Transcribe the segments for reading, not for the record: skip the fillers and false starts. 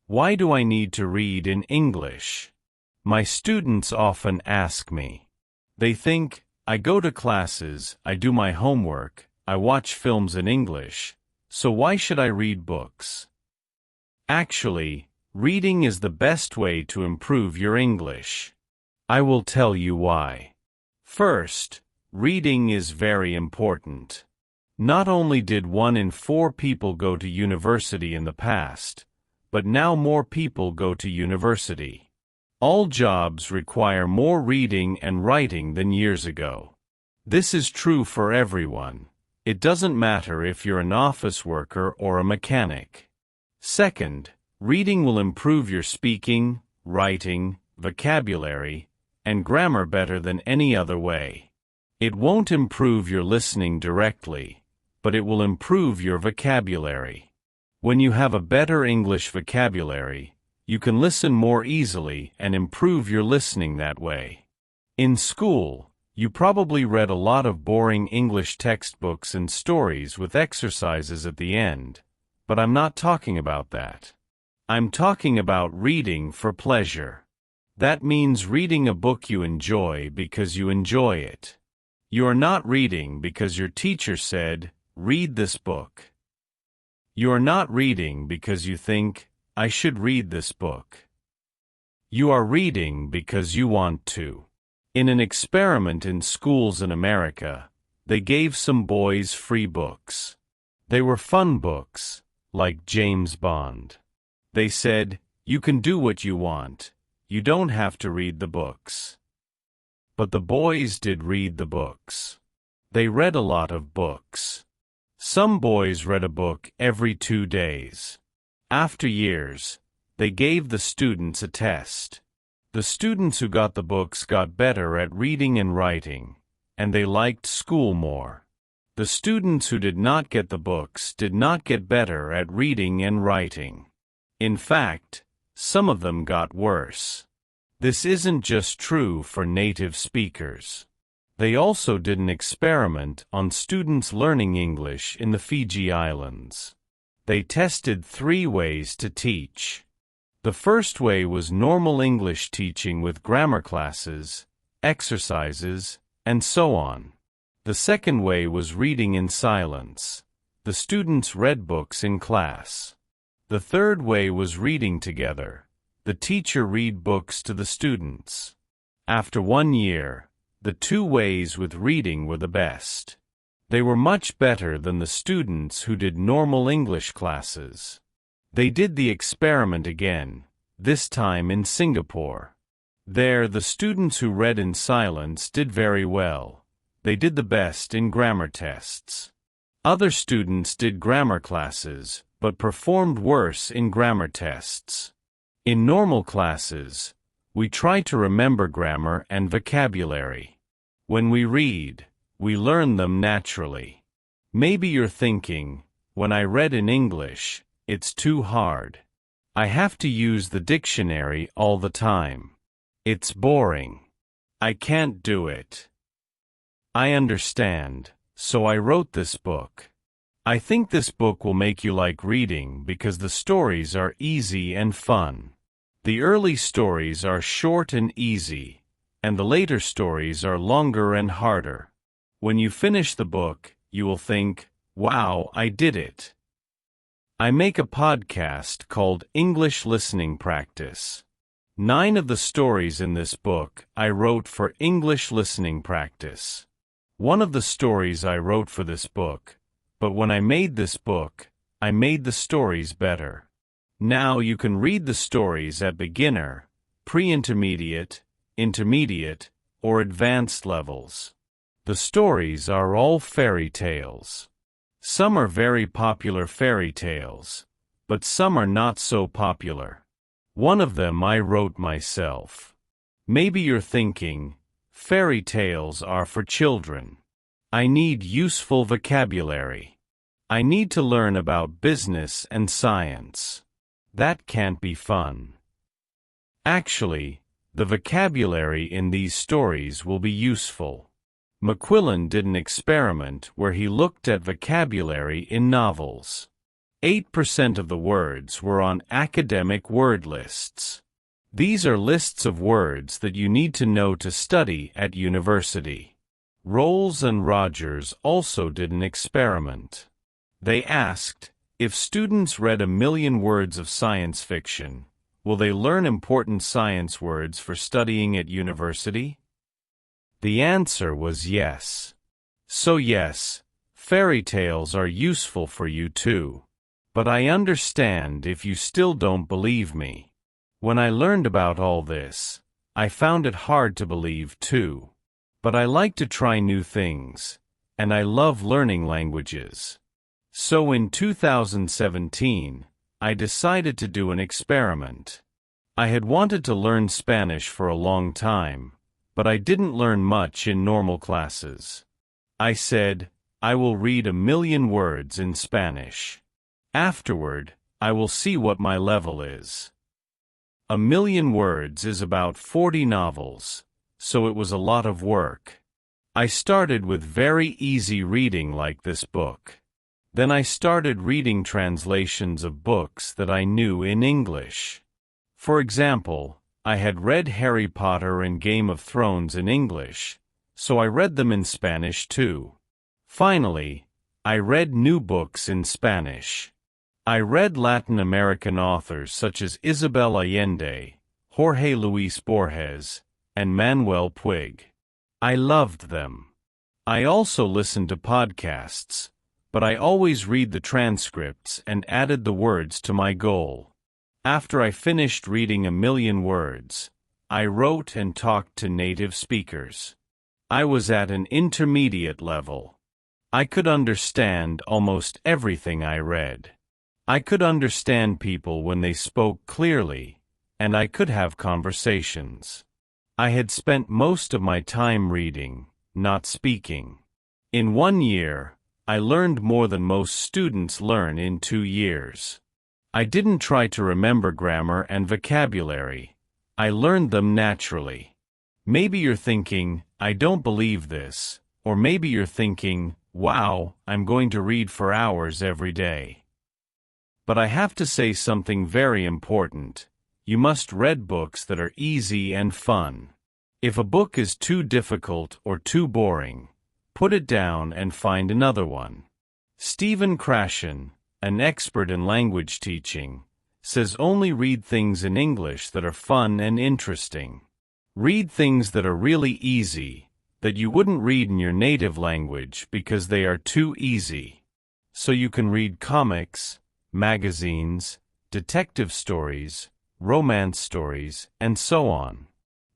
Why do I need to read in English? My students often ask me. They think, I go to classes, I do my homework, I watch films in English, so why should I read books? Actually, reading is the best way to improve your English. I will tell you why. First, reading is very important. Not only did 1 in 4 people go to university in the past, but now more people go to university. All jobs require more reading and writing than years ago. This is true for everyone. It doesn't matter if you're an office worker or a mechanic. Second, reading will improve your speaking, writing, vocabulary, and grammar better than any other way. It won't improve your listening directly, but it will improve your vocabulary. When you have a better English vocabulary, you can listen more easily and improve your listening that way. In school, you probably read a lot of boring English textbooks and stories with exercises at the end, but I'm not talking about that. I'm talking about reading for pleasure. That means reading a book you enjoy because you enjoy it. You are not reading because your teacher said, read this book. You are not reading because you think, I should read this book. You are reading because you want to. In an experiment in schools in America, they gave some boys free books. They were fun books, like James Bond. They said, you can do what you want. You don't have to read the books. But the boys did read the books. They read a lot of books. Some boys read a book every 2 days. After years, they gave the students a test. The students who got the books got better at reading and writing, and they liked school more. The students who did not get the books did not get better at reading and writing. In fact, some of them got worse. This isn't just true for native speakers. They also did an experiment on students learning English in the Fiji Islands. They tested 3 ways to teach. The first way was normal English teaching with grammar classes, exercises, and so on. The second way was reading in silence. The students read books in class. The third way was reading together. The teacher read books to the students. After 1 year, the 2 ways with reading were the best. They were much better than the students who did normal English classes. They did the experiment again, this time in Singapore. There, the students who read in silence did very well. They did the best in grammar tests. Other students did grammar classes, but performed worse in grammar tests. In normal classes, we try to remember grammar and vocabulary. When we read, we learn them naturally. Maybe you're thinking, when I read in English, it's too hard. I have to use the dictionary all the time. It's boring. I can't do it. I understand, so I wrote this book. I think this book will make you like reading because the stories are easy and fun. The early stories are short and easy, and the later stories are longer and harder. When you finish the book, you will think, wow, I did it. I make a podcast called English Listening Practice. 9 of the stories in this book I wrote for English listening practice. One of the stories I wrote for this book, but when I made this book, I made the stories better. Now you can read the stories at beginner, pre-intermediate, intermediate, or advanced levels. The stories are all fairy tales. Some are very popular fairy tales, but some are not so popular. One of them I wrote myself. Maybe you're thinking, fairy tales are for children. I need useful vocabulary. I need to learn about business and science. That can't be fun. Actually, the vocabulary in these stories will be useful. McQuillan did an experiment where he looked at vocabulary in novels. 8% of the words were on academic word lists. These are lists of words that you need to know to study at university. Rolls and Rogers also did an experiment. They asked, if students read 1,000,000 words of science fiction, will they learn important science words for studying at university? The answer was yes. So yes, fairy tales are useful for you too. But I understand if you still don't believe me. When I learned about all this, I found it hard to believe too. But I like to try new things, and I love learning languages. So in 2017, I decided to do an experiment. I had wanted to learn Spanish for a long time, but I didn't learn much in normal classes. I said, I will read 1,000,000 words in Spanish. Afterward, I will see what my level is. 1,000,000 words is about 40 novels, so it was a lot of work. I started with very easy reading like this book. Then I started reading translations of books that I knew in English. For example, I had read Harry Potter and Game of Thrones in English, so I read them in Spanish too. Finally, I read new books in Spanish. I read Latin American authors such as Isabel Allende, Jorge Luis Borges, and Manuel Puig. I loved them. I also listened to podcasts, but I always read the transcripts and added the words to my goal. After I finished reading 1,000,000 words, I wrote and talked to native speakers. I was at an intermediate level. I could understand almost everything I read. I could understand people when they spoke clearly, and I could have conversations. I had spent most of my time reading, not speaking. In 1 year, I learned more than most students learn in 2 years. I didn't try to remember grammar and vocabulary. I learned them naturally. Maybe you're thinking, I don't believe this, or maybe you're thinking, wow, I'm going to read for hours every day. But I have to say something very important. You must read books that are easy and fun. If a book is too difficult or too boring, put it down and find another one. Stephen Krashen, an expert in language teaching, says only read things in English that are fun and interesting. Read things that are really easy, that you wouldn't read in your native language because they are too easy. So you can read comics, magazines, detective stories, romance stories, and so on.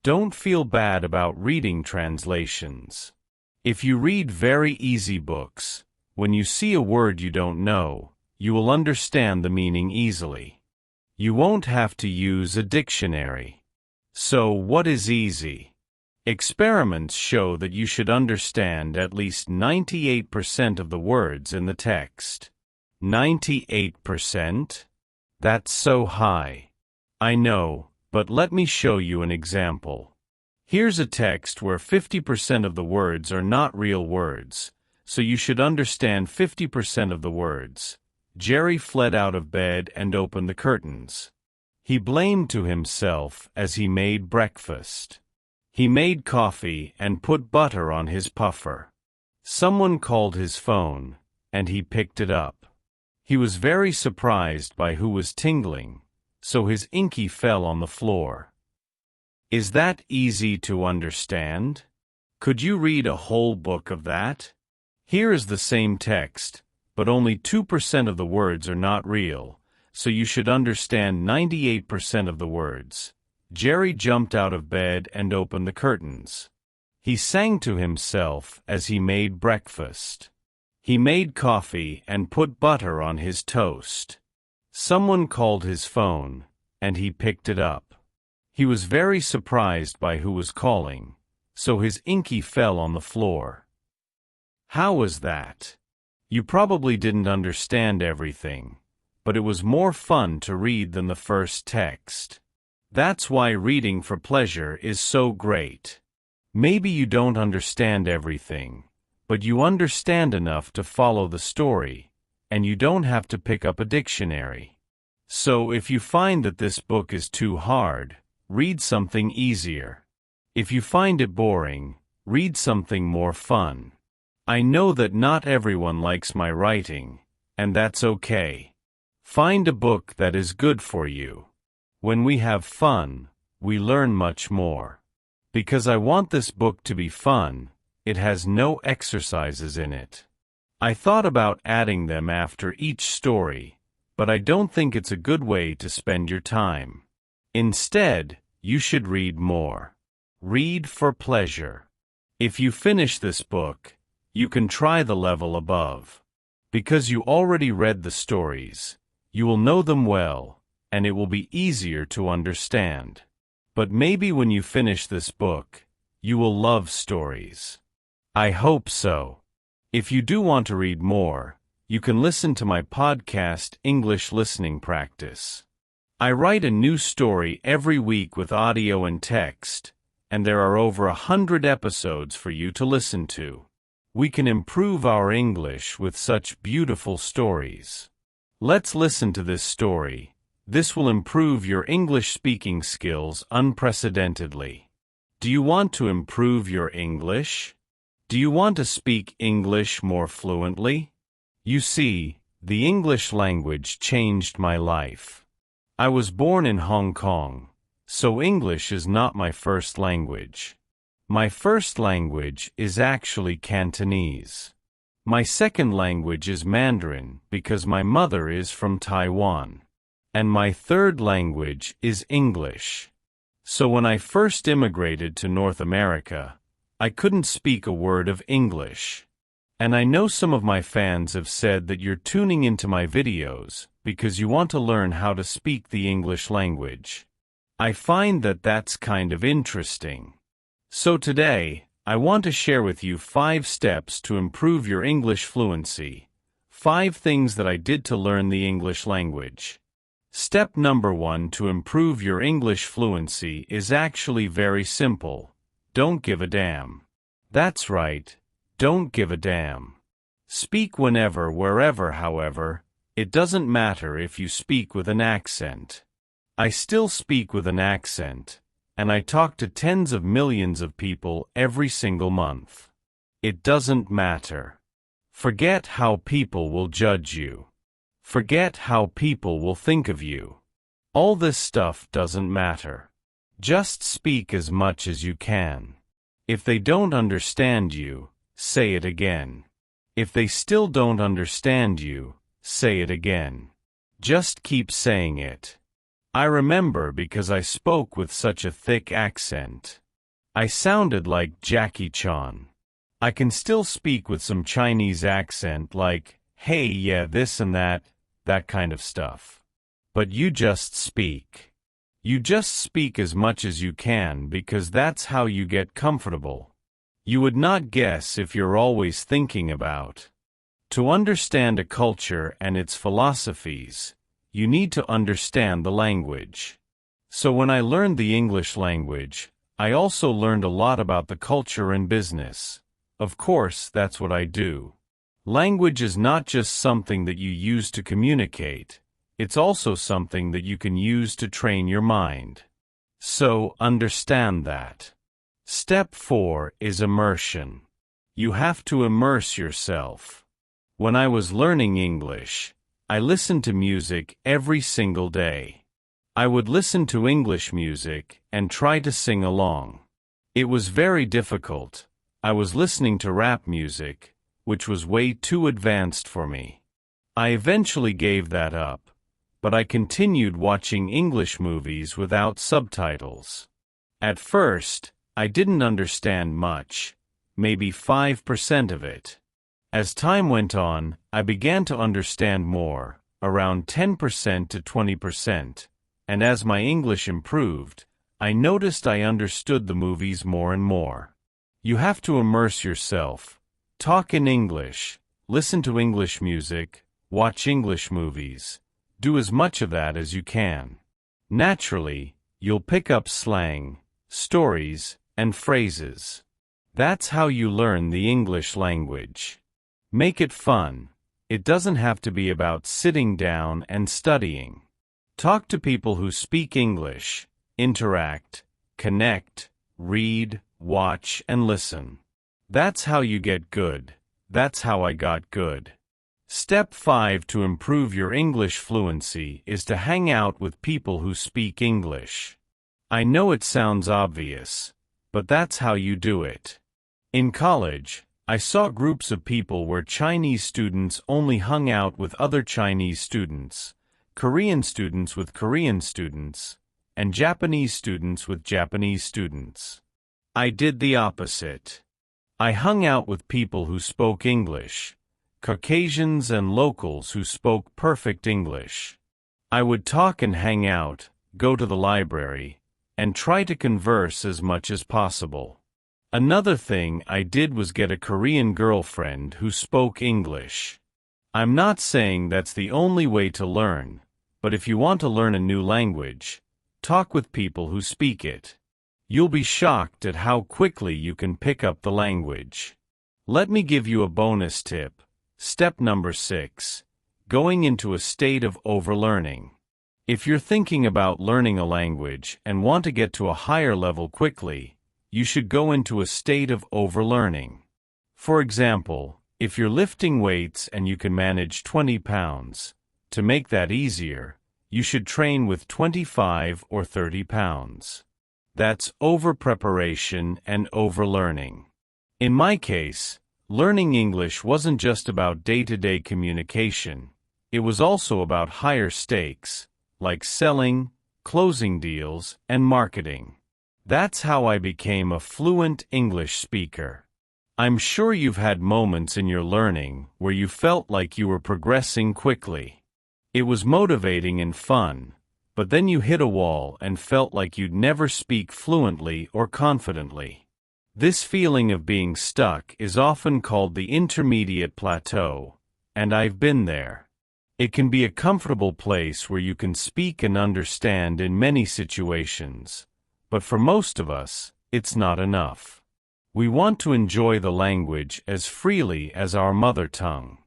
Don't feel bad about reading translations. If you read very easy books, when you see a word you don't know, you will understand the meaning easily. You won't have to use a dictionary. So what is easy? Experiments show that you should understand at least 98% of the words in the text. 98%? That's so high. I know, but let me show you an example. Here's a text where 50% of the words are not real words, so you should understand 50% of the words. Jerry fled out of bed and opened the curtains. He blamed to himself as he made breakfast. He made coffee and put butter on his puffer. Someone called his phone, and he picked it up. He was very surprised by who was tingling, so his inky fell on the floor. Is that easy to understand? Could you read a whole book of that? Here is the same text, but only 2% of the words are not real, so you should understand 98% of the words. Jerry jumped out of bed and opened the curtains. He sang to himself as he made breakfast. He made coffee and put butter on his toast. Someone called his phone, and he picked it up. He was very surprised by who was calling, so his inky fell on the floor. How was that? You probably didn't understand everything, but it was more fun to read than the first text. That's why reading for pleasure is so great. Maybe you don't understand everything, but you understand enough to follow the story, and you don't have to pick up a dictionary. So if you find that this book is too hard, read something easier. If you find it boring, read something more fun. I know that not everyone likes my writing, and that's okay. Find a book that is good for you. When we have fun, we learn much more. Because I want this book to be fun, it has no exercises in it. I thought about adding them after each story, but I don't think it's a good way to spend your time. Instead, you should read more. Read for pleasure. If you finish this book, you can try the level above. Because you already read the stories, you will know them well, and it will be easier to understand. But maybe when you finish this book, you will love stories. I hope so. If you do want to read more, you can listen to my podcast English Listening Practice. I write a new story every week with audio and text, and there are over 100 episodes for you to listen to. We can improve our English with such beautiful stories. Let's listen to this story. This will improve your English speaking skills unprecedentedly. Do you want to improve your English? Do you want to speak English more fluently? You see, the English language changed my life. I was born in Hong Kong, so English is not my first language. My first language is actually Cantonese. My second language is Mandarin because my mother is from Taiwan. And my third language is English. So when I first immigrated to North America, I couldn't speak a word of English. And I know some of my fans have said that you're tuning into my videos because you want to learn how to speak the English language. I find that that's kind of interesting. So today, I want to share with you 5 steps to improve your English fluency. 5 things that I did to learn the English language. Step number 1 to improve your English fluency is actually very simple. Don't give a damn. That's right, don't give a damn. Speak whenever, wherever, however. It doesn't matter if you speak with an accent. I still speak with an accent, and I talk to tens of millions of people every single month. It doesn't matter. Forget how people will judge you. Forget how people will think of you. All this stuff doesn't matter. Just speak as much as you can. If they don't understand you, say it again. If they still don't understand you, say it again. Just keep saying it. I remember because I spoke with such a thick accent. I sounded like Jackie Chan. I can still speak with some Chinese accent like, hey, yeah, this and that kind of stuff. But you just speak. You just speak as much as you can because that's how you get comfortable. You would not guess if you're always thinking about. To understand a culture and its philosophies, you need to understand the language. So when I learned the English language, I also learned a lot about the culture and business. Of course, that's what I do. Language is not just something that you use to communicate, it's also something that you can use to train your mind. So, understand that. Step 4 is immersion. You have to immerse yourself. When I was learning English, I listened to music every single day. I would listen to English music and try to sing along. It was very difficult. I was listening to rap music, which was way too advanced for me. I eventually gave that up, but I continued watching English movies without subtitles. At first, I didn't understand much, maybe 5% of it. As time went on, I began to understand more, around 10% to 20%, and as my English improved, I noticed I understood the movies more and more. You have to immerse yourself, talk in English, listen to English music, watch English movies, do as much of that as you can. Naturally, you'll pick up slang, stories, and phrases. That's how you learn the English language. Make it fun. It doesn't have to be about sitting down and studying. Talk to people who speak English, interact, connect, read, watch, and listen. That's how you get good. That's how I got good. Step 5 to improve your English fluency is to hang out with people who speak English. I know it sounds obvious, but that's how you do it. In college, I saw groups of people where Chinese students only hung out with other Chinese students, Korean students with Korean students, and Japanese students with Japanese students. I did the opposite. I hung out with people who spoke English, Caucasians and locals who spoke perfect English. I would talk and hang out, go to the library, and try to converse as much as possible. Another thing I did was get a Korean girlfriend who spoke English. I'm not saying that's the only way to learn, but if you want to learn a new language, talk with people who speak it. You'll be shocked at how quickly you can pick up the language. Let me give you a bonus tip. Step number 6. Going into a state of overlearning. If you're thinking about learning a language and want to get to a higher level quickly, you should go into a state of overlearning. For example, if you're lifting weights and you can manage 20 pounds, to make that easier, you should train with 25 or 30 pounds. That's over-preparation and overlearning. In my case, learning English wasn't just about day-to-day communication. It was also about higher stakes, like selling, closing deals, and marketing. That's how I became a fluent English speaker. I'm sure you've had moments in your learning where you felt like you were progressing quickly. It was motivating and fun, but then you hit a wall and felt like you'd never speak fluently or confidently. This feeling of being stuck is often called the intermediate plateau, and I've been there. It can be a comfortable place where you can speak and understand in many situations. But for most of us, it's not enough. We want to enjoy the language as freely as our mother tongue.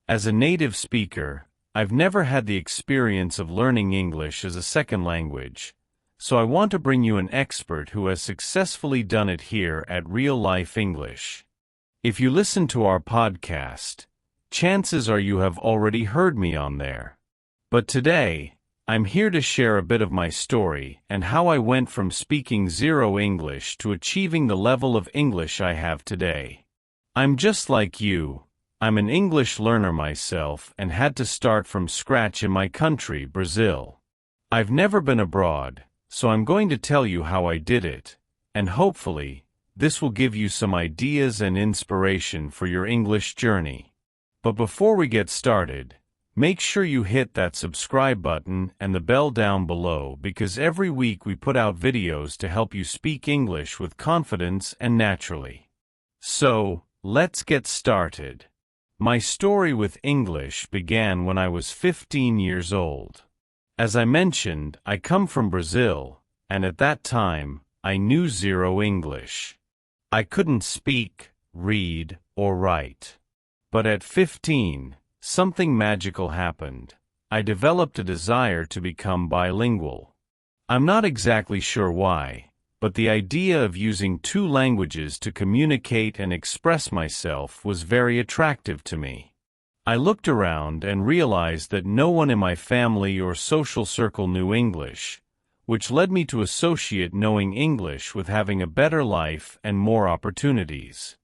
As a native speaker, I've never had the experience of learning English as a second language, so I want to bring you an expert who has successfully done it here at Real Life English. If you listen to our podcast, chances are you have already heard me on there. But today, I'm here to share a bit of my story and how I went from speaking zero English to achieving the level of English I have today. I'm just like you. I'm an English learner myself and had to start from scratch in my country, Brazil. I've never been abroad, so I'm going to tell you how I did it, and hopefully, this will give you some ideas and inspiration for your English journey. But before we get started, make sure you hit that subscribe button and the bell down below because every week we put out videos to help you speak English with confidence and naturally. So, let's get started. My story with English began when I was 15 years old. As I mentioned, I come from Brazil, and at that time, I knew zero English. I couldn't speak, read, or write. But at 15, something magical happened. I developed a desire to become bilingual. I'm not exactly sure why, but the idea of using two languages to communicate and express myself was very attractive to me. I looked around and realized that no one in my family or social circle knew English, which led me to associate knowing English with having a better life and more opportunities.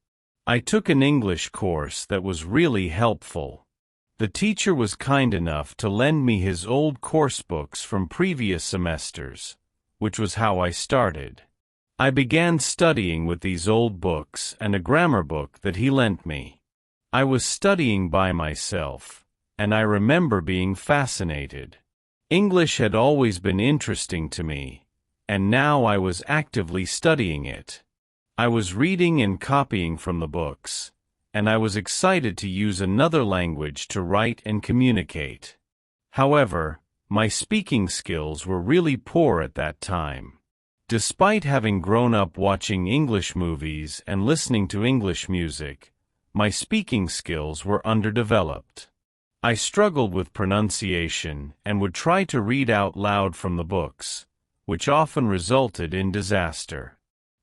I took an English course that was really helpful. The teacher was kind enough to lend me his old course books from previous semesters, which was how I started. I began studying with these old books and a grammar book that he lent me. I was studying by myself, and I remember being fascinated. English had always been interesting to me, and now I was actively studying it. I was reading and copying from the books, and I was excited to use another language to write and communicate. However, my speaking skills were really poor at that time. Despite having grown up watching English movies and listening to English music, my speaking skills were underdeveloped. I struggled with pronunciation and would try to read out loud from the books, which often resulted in disaster.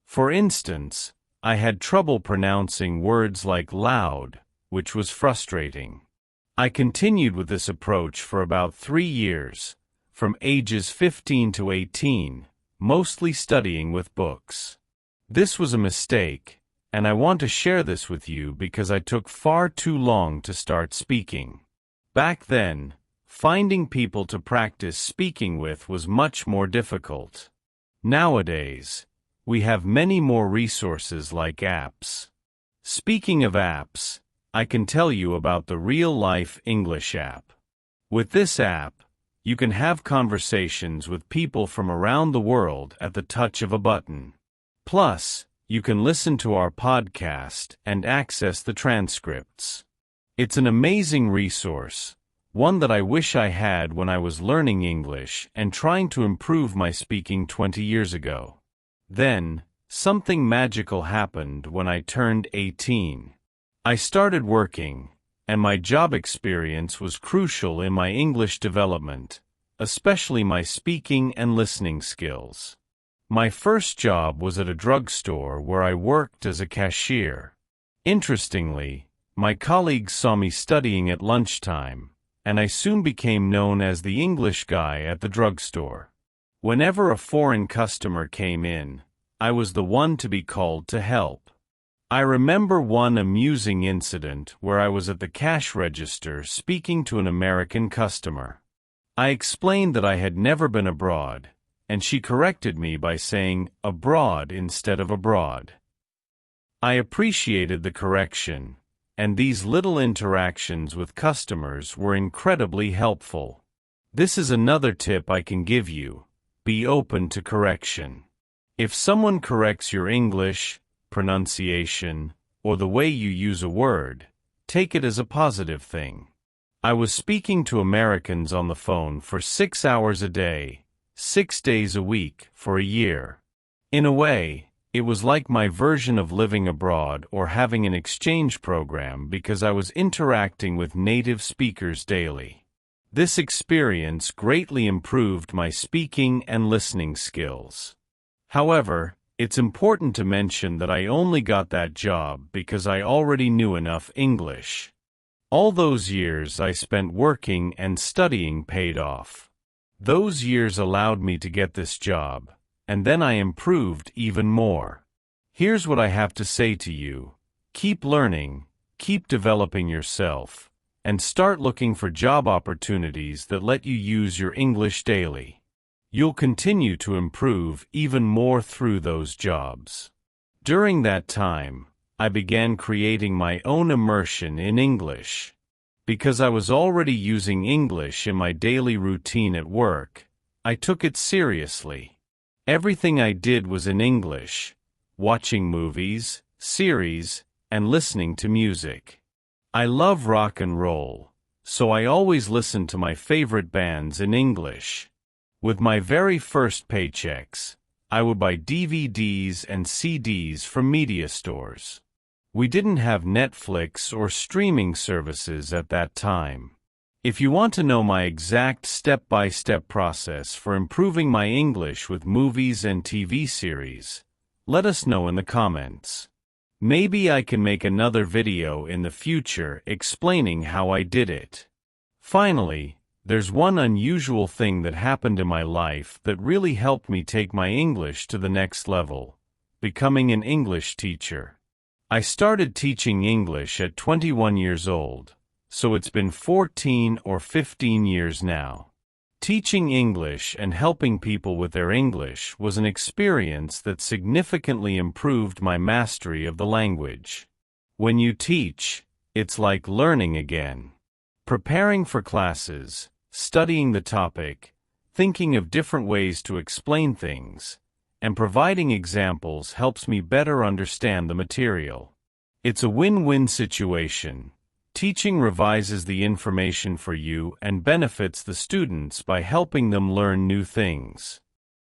For instance, I had trouble pronouncing words like loud, which was frustrating. I continued with this approach for about 3 years, from ages 15 to 18, mostly studying with books. This was a mistake, and I want to share this with you because I took far too long to start speaking. Back then, finding people to practice speaking with was much more difficult. Nowadays, we have many more resources like apps. Speaking of apps, I can tell you about the Real Life English app. With this app, you can have conversations with people from around the world at the touch of a button. Plus, you can listen to our podcast and access the transcripts. It's an amazing resource, one that I wish I had when I was learning English and trying to improve my speaking 20 years ago. Then, something magical happened when I turned 18. I started working, and my job experience was crucial in my English development, especially my speaking and listening skills. My first job was at a drugstore where I worked as a cashier. Interestingly, my colleagues saw me studying at lunchtime, and I soon became known as the English guy at the drugstore. Whenever a foreign customer came in, I was the one to be called to help. I remember one amusing incident where I was at the cash register speaking to an American customer. I explained that I had never been abroad, and she corrected me by saying abroad instead of abroad. I appreciated the correction, and these little interactions with customers were incredibly helpful. This is another tip I can give you: be open to correction. If someone corrects your English, pronunciation, or the way you use a word, take it as a positive thing. I was speaking to Americans on the phone for 6 hours a day, 6 days a week, for a year. In a way, it was like my version of living abroad or having an exchange program because I was interacting with native speakers daily. This experience greatly improved my speaking and listening skills. However, it's important to mention that I only got that job because I already knew enough English. All those years I spent working and studying paid off. Those years allowed me to get this job, and then I improved even more. Here's what I have to say to you: keep learning, keep developing yourself, and start looking for job opportunities that let you use your English daily. You'll continue to improve even more through those jobs. During that time, I began creating my own immersion in English. Because I was already using English in my daily routine at work, I took it seriously. Everything I did was in English, watching movies, series, and listening to music. I love rock and roll, so I always listened to my favorite bands in English. With my very first paychecks, I would buy DVDs and CDs from media stores. We didn't have Netflix or streaming services at that time. If you want to know my exact step-by-step process for improving my English with movies and TV series, let us know in the comments. Maybe I can make another video in the future explaining how I did it. Finally, there's one unusual thing that happened in my life that really helped me take my English to the next level: becoming an English teacher. I started teaching English at 21 years old. So it's been 14 or 15 years now. Teaching English and helping people with their English was an experience that significantly improved my mastery of the language. When you teach, it's like learning again. Preparing for classes, studying the topic, thinking of different ways to explain things, and providing examples helps me better understand the material. It's a win-win situation. Teaching revises the information for you and benefits the students by helping them learn new things.